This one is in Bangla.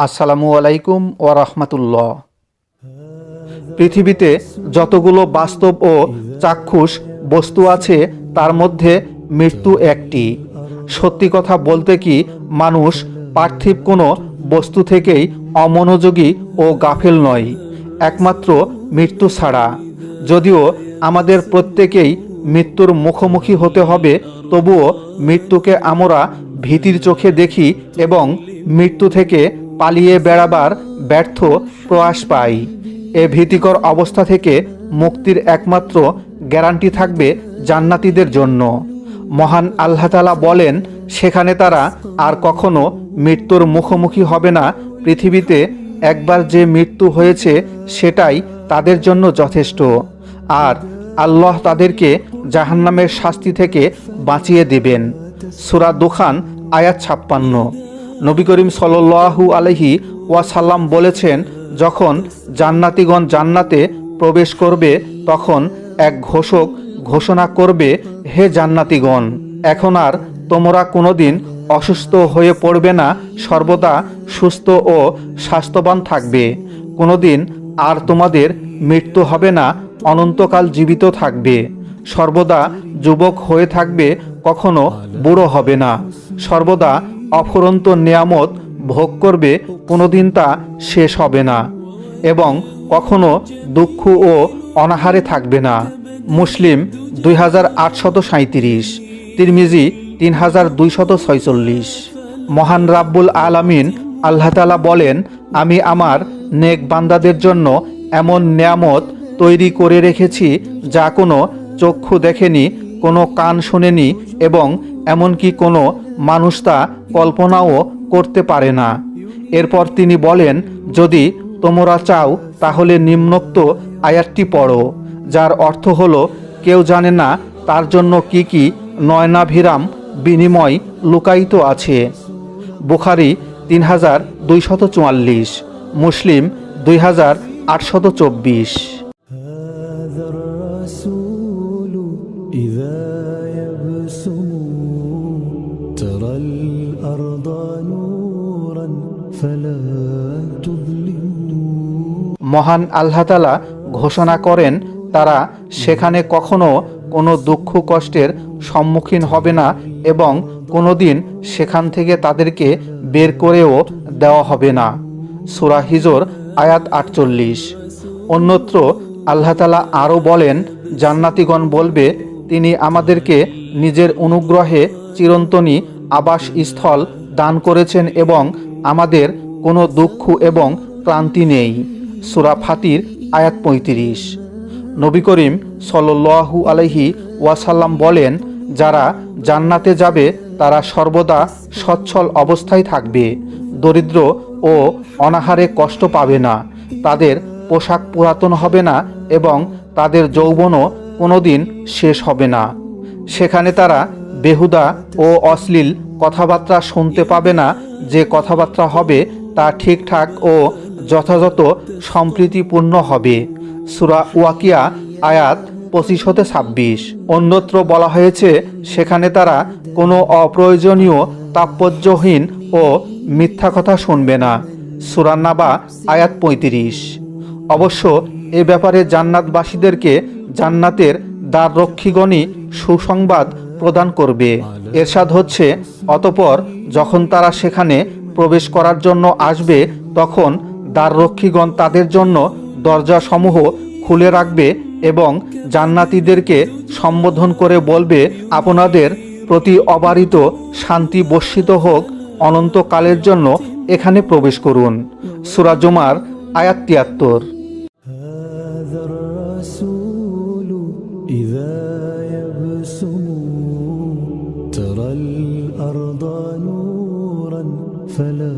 আসসালামু আলাইকুম ওয়া রাহমাতুল্লাহ। পৃথিবীতে যতগুলো বাস্তব ও চাক্ষুষ বস্তু আছে তার মধ্যে মৃত্যু একটি। সত্যি কথা বলতে কি, মানুষ পার্থিব কোনো বস্তু থেকেই অমনোযোগী ও গাফেল নয়, একমাত্র মৃত্যু ছাড়া। যদিও আমাদের প্রত্যেকেই মৃত্যুর মুখোমুখি হতে হবে, তবুও মৃত্যুকে আমরা ভীতির চোখে দেখি এবং মৃত্যু থেকে পালিয়ে বেড়াবার ব্যর্থ প্রয়াস পাই। এ ভীতিকর অবস্থা থেকে মুক্তির একমাত্র গ্যারান্টি থাকবে জান্নাতীদের জন্য। মহান আল্লাহ তাআলা বলেন, সেখানে তারা আর কখনো মৃত্যুর মুখোমুখি হবে না। পৃথিবীতে একবার যে মৃত্যু হয়েছে সেটাই তাদের জন্য যথেষ্ট, আর আল্লাহ তাদেরকে জাহান্নামের শাস্তি থেকে বাঁচিয়ে দেবেন। সূরা দুখান আয়াত 56। নবী করিম সাল্লাল্লাহু আলাইহি ওয়াসাল্লাম বলেছেন, যখন জান্নাতীগণ জান্নাতে প্রবেশ করবে তখন এক ঘোষক ঘোষণা করবে, হে জান্নাতীগণ, এখন আর তোমরা কোনোদিন অসুস্থ হয়ে পড়বে না, সর্বদা সুস্থ ও স্বাস্থ্যবান থাকবে। কোনোদিন আর তোমাদের মৃত্যু হবে না, অনন্তকাল জীবিত থাকবে। সর্বদা যুবক হয়ে থাকবে, কখনো বুড়ো হবে না। সর্বদা অফুরন্ত নিয়ামত ভোগ করবে, কোনোদিন তা শেষ হবে না, এবং কখনো দুঃখ ও অনাহারে থাকবে না। মুসলিম 2837, তিরমিজি 3246। মহান রাব্বুল আলামিন আল্লাহ তাআলা বলেন, আমি আমার নেক বান্দাদের জন্য এমন নিয়ামত তৈরি করে রেখেছি যা কোনো চক্ষু দেখেনি, কোনো কান শোনেনি, এবং এমনকি কোনো মানুষ তা কল্পনাও করতে পারে না। এরপর তিনি বলেন, যদি তোমরা চাও তাহলে নিম্নোক্ত আয়াতটি পড়ো, যার অর্থ হলো, কেউ জানে না তার জন্য কি কি নয়নাভিরাম বিনিময় লুকায়িত আছে। বুখারী 3244, মুসলিম 2824। মহান আল্লাহ তাআলা ঘোষণা করেন, তারা সেখানে কখনো কোনো দুঃখ কষ্টের সম্মুখীন হবে না এবং কোনোদিন সেখান থেকে তাদেরকে বের করেও দেওয়া হবে না। সূরা হিজর আয়াত 48। অন্যত্র আল্লাহ তাআলা আরও বলেন, জান্নাতীগণ বলবে, তিনি আমাদেরকে নিজের অনুগ্রহে চিরন্তনী আবাসস্থল দান করেছেন এবং আমাদের কোনো দুঃখ এবং ক্লান্তি নেই। সূরা ফাতির আয়াত 35। নবী করিম সাল্লাল্লাহু আলাইহি ওয়াসাল্লাম বলেন, যারা জান্নাতে যাবে তারা সর্বদা সচ্ছল অবস্থায় থাকবে, দরিদ্র ও অনাহারে কষ্ট পাবে না, তাদের পোশাক পুরাতন হবে না এবং তাদের যৌবনও কোনোদিন শেষ হবে না। সেখানে তারা বেহুদা ও অশ্লীল কথাবার্তা শুনতে পাবে না। যে কথাবার্তা হবে তা ঠিকঠাক ও যথাযথ সম্প্রীতিপূর্ণ হবে। সূরা ওয়াকিয়া আয়াত 25-26। অন্যত্র বলা হয়েছে, সেখানে তারা কোনো অপ্রয়োজনীয় তাৎপর্যহীন ও মিথ্যা কথা শুনবে না। সূরা নাবা আয়াত 35। অবশ্য এ ব্যাপারে জান্নাতবাসীদেরকে জান্নাতের দ্বাররক্ষীগণই সুসংবাদ প্রদান করবে। এরশাদ হচ্ছে, অতঃপর যখন তারা সেখানে প্রবেশ করার জন্য আসবে তখন দ্বাররক্ষীগণ তাদের জন্য দরজাসমূহ খুলে রাখবে এবং জান্নাতীদেরকে সম্বোধন করে বলবে, আপনাদের প্রতি অবারিত শান্তি বর্ষিত হোক, অনন্তকালের জন্য এখানে প্রবেশ করুন। সূরা জুমার আয়াত 73। ترى الأرض نورا فلا